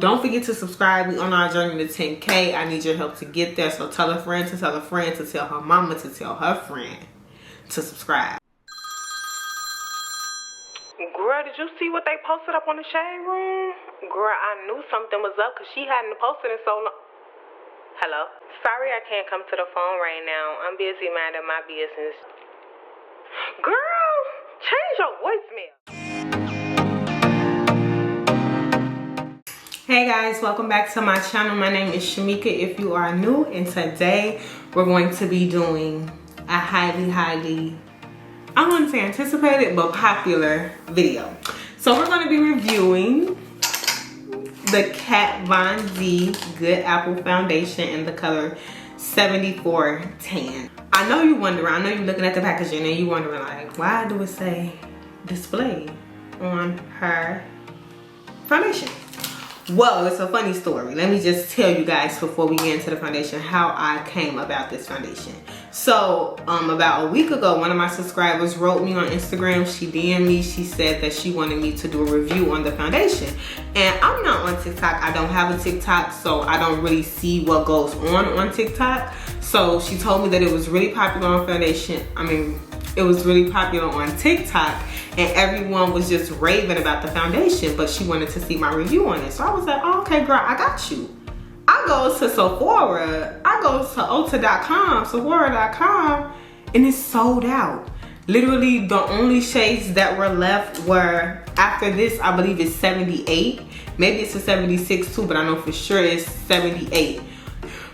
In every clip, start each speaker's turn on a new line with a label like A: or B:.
A: Don't forget to subscribe. We on our journey to 10K. I need your help to get there. So tell a friend to tell a friend to tell her mama to tell her friend to subscribe.
B: Girl, did you see what they posted up on the shade room? Girl, I knew something was up because she hadn't posted in so long. Hello? Sorry I can't come to the phone right now. I'm busy minding my business. Girl, change your voicemail.
A: Hey guys, welcome back to my channel. My name is Shameka if you are new, and today we're going to be doing a highly, I wouldn't say anticipated, but popular video. So we're going to be reviewing the Kat Von D Good Apple Foundation in the color 74 Tan. I know you're wondering, I know you're looking at the packaging and you're wondering like, why do it say display on her foundation? Well, it's a funny story. Let me just tell you guys before we get into the foundation how I came about this foundation. So about a week ago, one of my subscribers wrote me on Instagram. She DM'd me. She said that she wanted me to do a review on the foundation. And I'm not on TikTok. I don't have a TikTok, so I don't really see what goes on TikTok. So she told me that it was really popular on foundation. It was really popular on TikTok and everyone was just raving about the foundation, but she wanted to see my review on it. So I was like, oh, okay, girl, I got you. I go to Sephora, I go to Ulta.com, Sephora.com, and it's sold out. Literally, the only shades that were left were, after this, I believe it's 78. Maybe it's a 76 too, but I know for sure it's 78.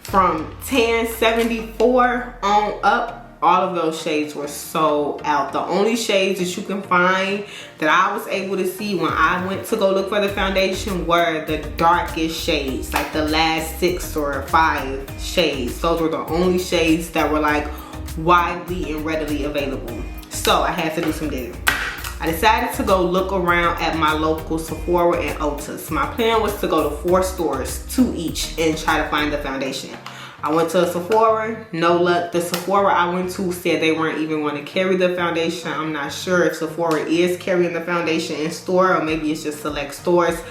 A: From tan 74 on up, all of those shades were sold out. The only shades that you can find that I was able to see when I went to go look for the foundation were the darkest shades, like the last 6 or 5 shades. Those were the only shades that were like widely and readily available. So I had to do some digging. I decided to go look around at my local Sephora and Ulta. My plan was to go to 4 stores, 2 each, and try to find the foundation. I went to a Sephora, no luck. The Sephora I went to said they weren't even going to carry the foundation. I'm not sure if Sephora is carrying the foundation in store or maybe it's just select stores.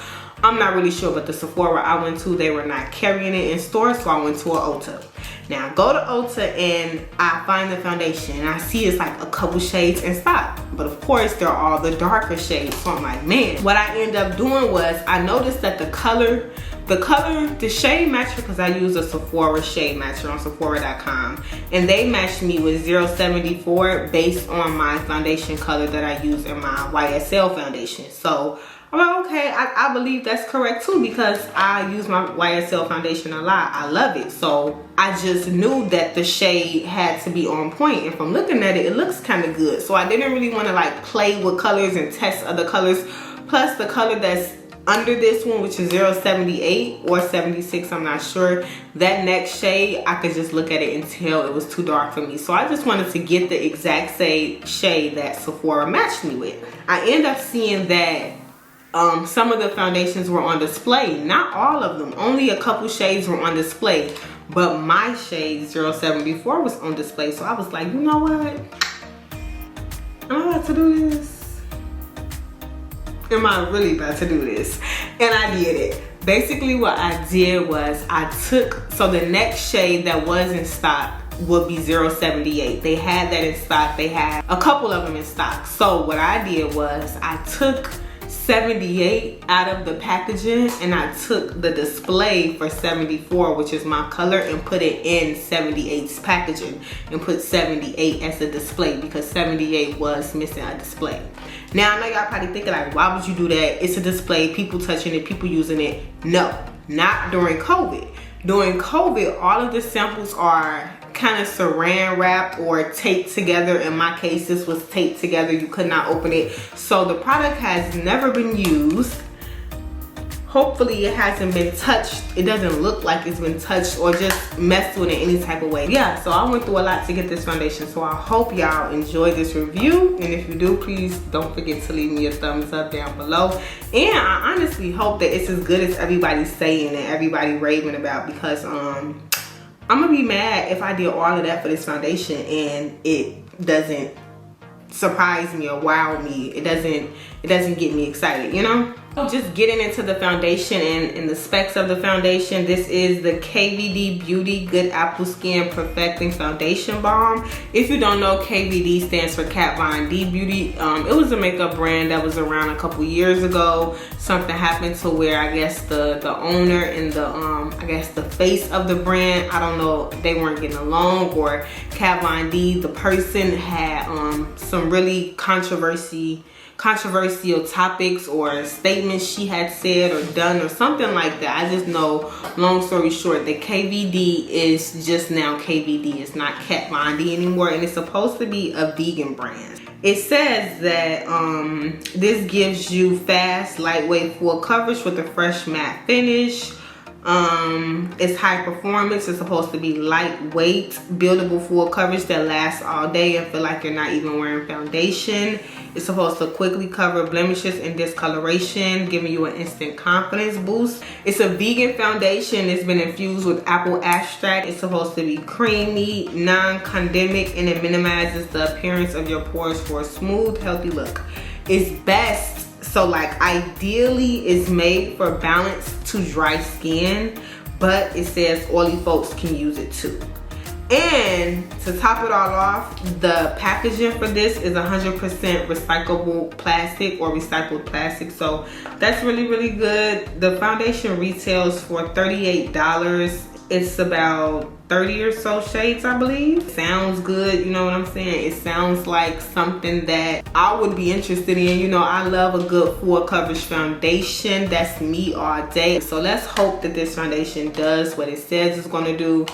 A: I'm not really sure, but the Sephora I went to, they were not carrying it in store, so I went to a Ulta. Now I go to Ulta and I find the foundation and I see it's like a couple shades in stock, but of course they're all the darker shades. So I'm like, man, what I ended up doing was I noticed that the shade matcher, because I use a Sephora shade matcher on Sephora.com, and they matched me with 074 based on my foundation color that I use in my YSL foundation. So I'm like, okay, I believe that's correct too, because I use my YSL foundation a lot. I love it. So I just knew that the shade had to be on point, and from looking at it, it looks kind of good. So I didn't really want to like play with colors and test other colors. Plus the color that's under this one, which is 078 or 76, I'm not sure, that next shade I could just look at it and tell it was too dark for me. So I just wanted to get the exact same shade that Sephora matched me with. I end up seeing that some of the foundations were on display. Not all of them, only a couple shades were on display, but my shade 074 was on display. So I was like, you know what, I'm about to do this. Am I really about to do this? And I did it. Basically what I did was I took, so the next shade that was in stock would be 078. They had that in stock. They had a couple of them in stock. So what I did was I took 78 out of the packaging and I took the display for 74, which is my color, and put it in 78's packaging and put 78 as a display because 78 was missing a display. Now I know y'all probably thinking like, why would you do that? It's a display, people touching it, people using it. No, not during COVID. During COVID, all of the samples are kind of saran wrapped or taped together. In my case, this was taped together. You could not open it. So the product has never been used. Hopefully it hasn't been touched. It doesn't look like it's been touched or just messed with in any type of way. Yeah, so I went through a lot to get this foundation. So I hope y'all enjoy this review. And if you do, please don't forget to leave me a thumbs up down below. And I honestly hope that it's as good as everybody's saying and everybody raving about, because I'm gonna be mad if I did all of that for this foundation and it doesn't surprise me or wow me. It doesn't get me excited, you know? Just getting into the foundation and the specs of the foundation. This is the KVD Beauty Good Apple Skin Perfecting Foundation Balm. If you don't know, KVD stands for Kat Von D Beauty. It was a makeup brand that was around a couple years ago. Something happened to where I guess the owner and the I guess the face of the brand, I don't know, they weren't getting along, or Kat Von D, the person, had some really controversial topics or statements she had said or done or something like that. I just know, long story short, that KVD is just now KVD. It's not Kat Von D anymore, and it's supposed to be a vegan brand. It says that this gives you fast, lightweight, full coverage with a fresh matte finish. It's high performance. It's supposed to be lightweight, buildable, full coverage that lasts all day and feel like you're not even wearing foundation. It's supposed to quickly cover blemishes and discoloration, giving you an instant confidence boost. It's a vegan foundation. It's been infused with apple extract. It's supposed to be creamy, non-condemic, and it minimizes the appearance of your pores for a smooth, healthy look. It's best, so like ideally it's made for balanced to dry skin, but it says oily folks can use it too. And to top it all off, the packaging for this is 100% recyclable plastic or recycled plastic, so that's really, really good. The foundation retails for $38. It's about 30 or so shades, I believe. Sounds good, you know what I'm saying? It sounds like something that I would be interested in. You know, I love a good full coverage foundation. That's me all day. So let's hope that this foundation does what it says it's gonna do.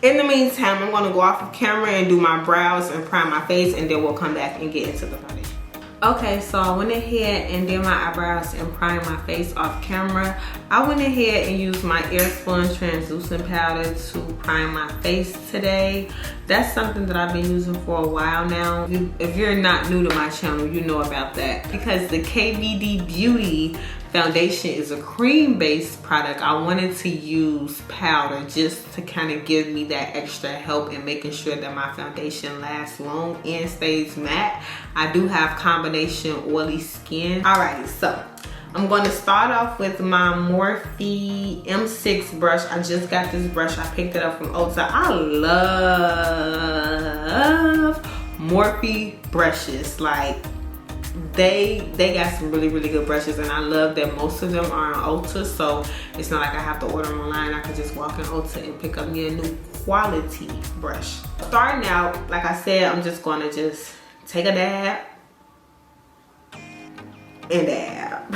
A: In the meantime, I'm gonna go off of camera and do my brows and prime my face, and then we'll come back and get into the foundation. Okay, so I went ahead and did my eyebrows and primed my face off camera. I went ahead and used my Airspun translucent powder to prime my face today. That's something that I've been using for a while now. If you're not new to my channel, you know about that. Because the KVD Beauty foundation is a cream-based product, I wanted to use powder just to kind of give me that extra help in making sure that my foundation lasts long and stays matte. I do have combination oily skin. Alrighty, so I'm going to start off with my Morphe M6 brush. I just got this brush. I picked it up from Ulta. I love Morphe brushes. Like, they got some really, really good brushes, and I love that most of them are on Ulta, so it's not like I have to order them online. I can just walk in Ulta and pick up me a new quality brush. Starting out, like I said, I'm just going to just take a dab and dab.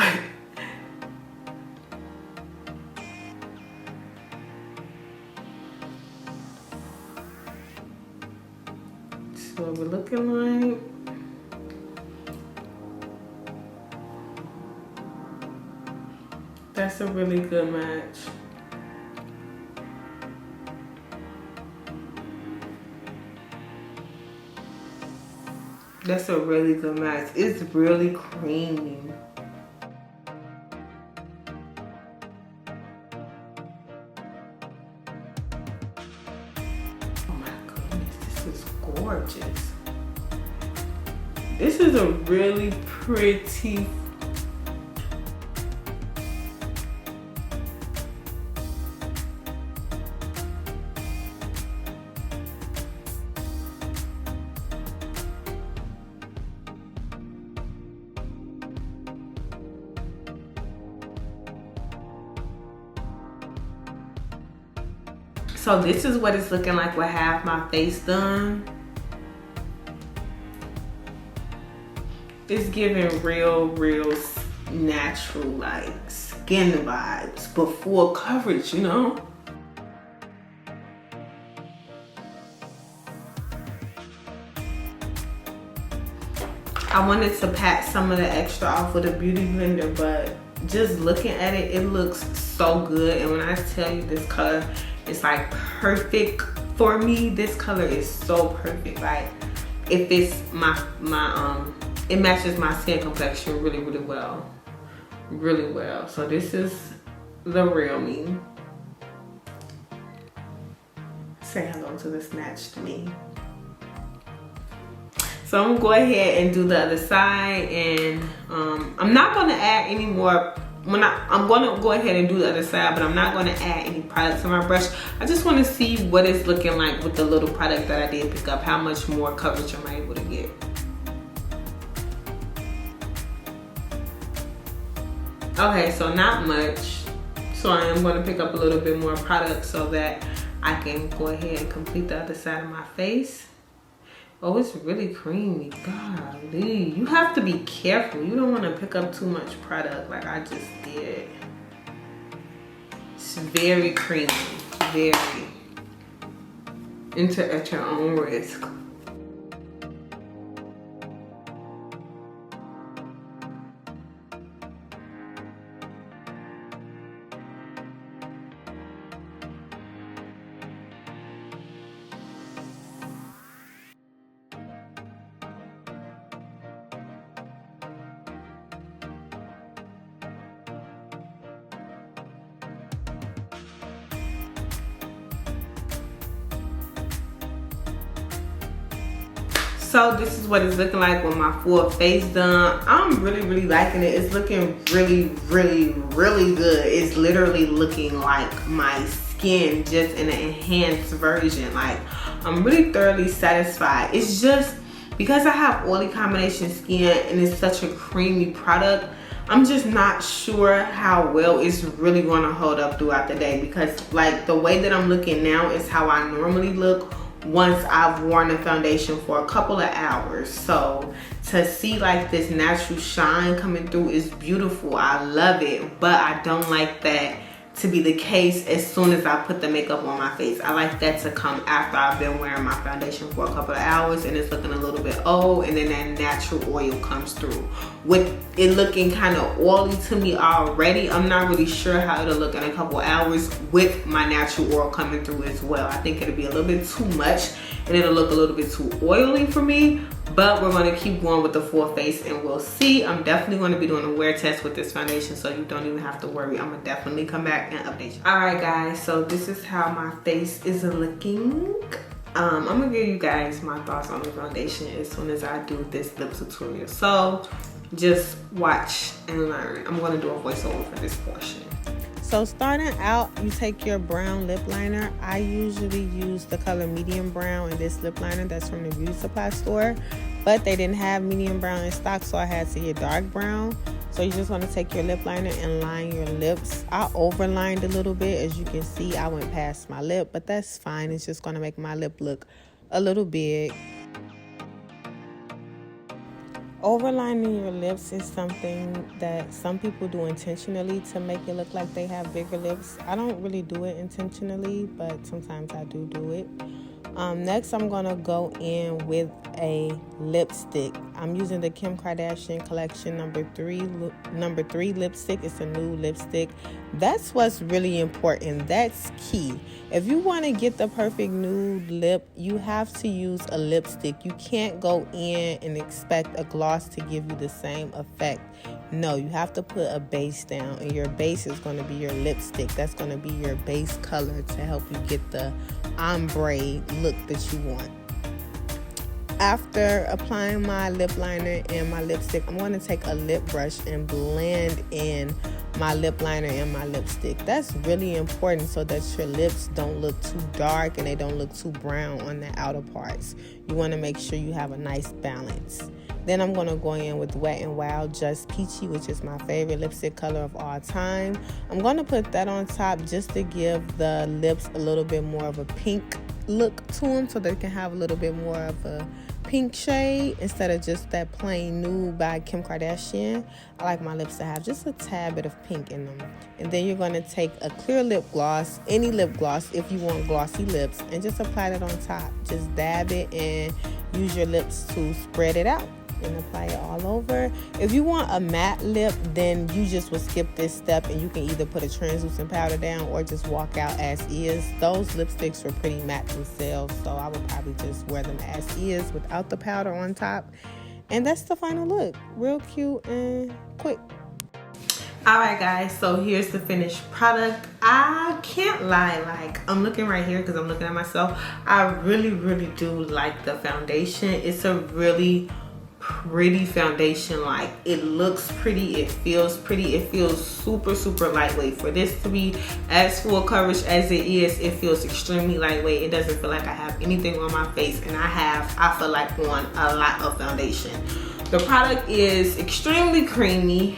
A: So what we're looking like. That's a really good match. That's a really good match. It's really creamy. Oh my goodness, this is gorgeous. This is a really pretty. So this is what it's looking like with half my face done. It's giving real natural, like, skin vibes, but full coverage, you know? I wanted to pat some of the extra off with a beauty blender, but just looking at it, it looks so good. And when I tell you this color, it's like perfect for me. This color is so perfect. Like, it fits it matches my skin complexion really well. Really well. So this is the real me. Say hello to the snatched me. So I'm gonna go ahead and do the other side, and I'm not gonna add any more. I'm gonna go ahead and do the other side, but I'm not gonna add any product to my brush. I just wanna see what it's looking like with the little product that I did pick up, how much more coverage am I able to get. Okay, so not much. So I am gonna pick up a little bit more product so that I can go ahead and complete the other side of my face. Oh, it's really creamy. Golly, you have to be careful. You don't want to pick up too much product like I just did. It's very creamy, very. Enter at your own risk. So this is what it's looking like with my full face done. I'm really liking it. It's looking really good. It's literally looking like my skin, just in an enhanced version. Like, I'm really thoroughly satisfied. It's just because I have oily combination skin and it's such a creamy product, I'm just not sure how well it's really going to hold up throughout the day, because like the way that I'm looking now is how I normally look once I've worn the foundation for a couple of hours. So to see like this natural shine coming through is beautiful. I love it, but I don't like that to be the case as soon as I put the makeup on my face. I like that to come after I've been wearing my foundation for a couple of hours and it's looking a little bit old, and then that natural oil comes through. With it looking kind of oily to me already, I'm not really sure how it'll look in a couple of hours with my natural oil coming through as well. I think it'll be a little bit too much and it'll look a little bit too oily for me, but we're going to keep going with the full face and we'll see. I'm definitely going to be doing a wear test with this foundation, so you don't even have to worry. I'm going to definitely come back and update you. All right guys, so this is how my face is looking. I'm going to give you guys my thoughts on the foundation as soon as I do this lip tutorial. So just watch and learn. I'm going to do a voiceover for this portion. So starting out, you take your brown lip liner. I usually use the color medium brown in this lip liner that's from the beauty supply store, but they didn't have medium brown in stock, so I had to get dark brown. So you just want to take your lip liner and line your lips. I overlined a little bit. As you can see, I went past my lip, but that's fine. It's just going to make my lip look a little big. Overlining your lips is something that some people do intentionally to make it look like they have bigger lips. I don't really do it intentionally, but sometimes I do it. Next, I'm going to go in with a lipstick. I'm using the Kim Kardashian collection number 3 lipstick. It's a nude lipstick. That's what's really important. That's key. If you want to get the perfect nude lip, you have to use a lipstick. You can't go in and expect a gloss to give you the same effect. No, you have to put a base down, and your base is going to be your lipstick. That's going to be your base color to help you get the ombre look that you want. After applying my lip liner and my lipstick, I'm going to take a lip brush and blend in my lip liner and my lipstick. That's really important so that your lips don't look too dark and they don't look too brown on the outer parts. You want to make sure you have a nice balance. Then I'm going to go in with Wet n Wild Just Peachy, which is my favorite lipstick color of all time. I'm going to put that on top just to give the lips a little bit more of a pink look to them, so they can have a little bit more of a pink shade instead of just that plain nude by Kim Kardashian. I like my lips to have just a tad bit of pink in them. And then you're going to take a clear lip gloss, any lip gloss if you want glossy lips, and just apply that on top. Just dab it and use your lips to spread it out and apply it all over. If you want a matte lip, then you just would skip this step and you can either put a translucent powder down or just walk out as is. Those lipsticks were pretty matte themselves, so I would probably just wear them as is without the powder on top. And that's the final look. Real cute and quick. Alright guys, so here's the finished product. I can't lie, like I'm looking right here because I'm looking at myself. I really do like the foundation. It's a really pretty foundation. Like it looks pretty, it feels pretty, it feels super lightweight. For this to be as full coverage as it is, it feels extremely lightweight. It doesn't feel like I have anything on my face, and I feel like on a lot of foundation. The product is extremely creamy.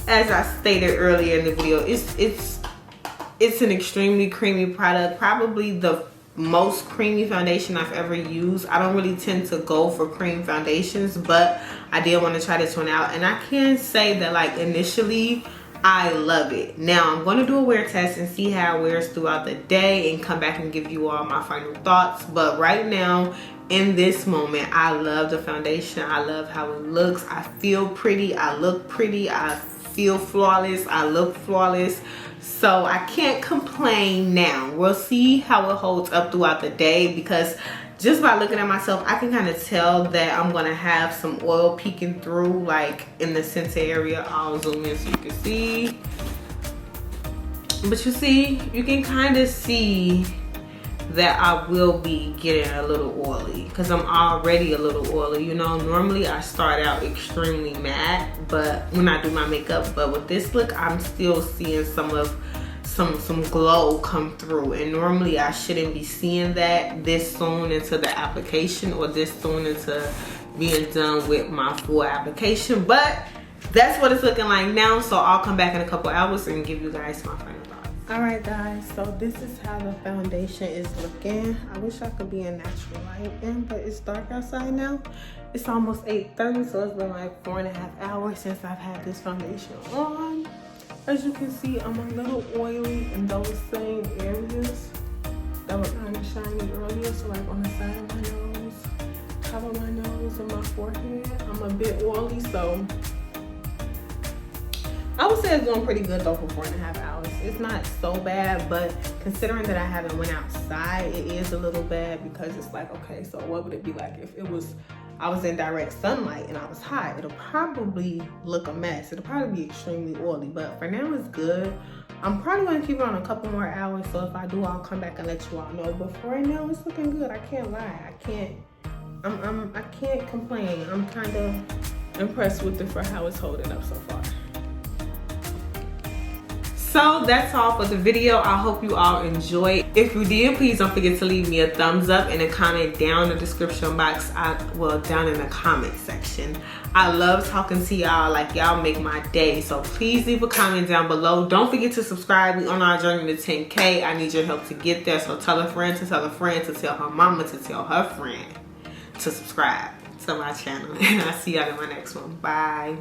A: As I stated earlier in the video, it's an extremely creamy product, probably the most creamy foundation I've ever used. I don't really tend to go for cream foundations, but I did want to try this one out, and I can say that like initially I love it. Now I'm going to do a wear test and see how it wears throughout the day and come back and give you all my final thoughts. But right now, in this moment, I love the foundation. I love how it looks. I feel pretty, I look pretty, I feel flawless, I look flawless, so I can't complain. Now we'll see how it holds up throughout the day, because just by looking at myself I can kind of tell that I'm gonna have some oil peeking through, like in the center area. I'll zoom in so you can see, but you see, you can kind of see that I will be getting a little oily because I'm already a little oily. You know, normally I start out extremely matte, but when I do my makeup, but with this look I'm still seeing some glow come through, and normally I shouldn't be seeing that this soon into the application or this soon into being done with my full application, but that's what it's looking like now. So I'll come back in a couple hours and give you guys my final. Alright guys, so this is how the foundation is looking. I wish I could be in natural lighting, but it's dark outside now. It's almost 8:30, so it's been like 4.5 hours since I've had this foundation on. As you can see, I'm a little oily in those same areas that were kind of shiny earlier. So like on the side of my nose, top of my nose, and my forehead, I'm a bit oily, so I would say it's doing pretty good though for 4.5 hours. It's not so bad, but considering that I haven't went outside, it is a little bad, because it's like, okay, so what would it be like if I was in direct sunlight and I was hot? It'll probably look a mess. It'll probably be extremely oily, but for now it's good. I'm probably gonna keep it on a couple more hours, so if I do, I'll come back and let you all know. But for right now, it's looking good. I can't lie. I can't complain. I'm kind of impressed with it for how it's holding up so far. So that's all for the video. I hope you all enjoyed. If you did, please don't forget to leave me a thumbs up and a comment down in the description box. Down in the comment section. I love talking to y'all. Like, y'all make my day. So please leave a comment down below. Don't forget to subscribe. We on our journey to 10K. I need your help to get there. So tell a friend to tell a friend to tell her mama to tell her friend to subscribe to my channel. And I'll see y'all in my next one. Bye.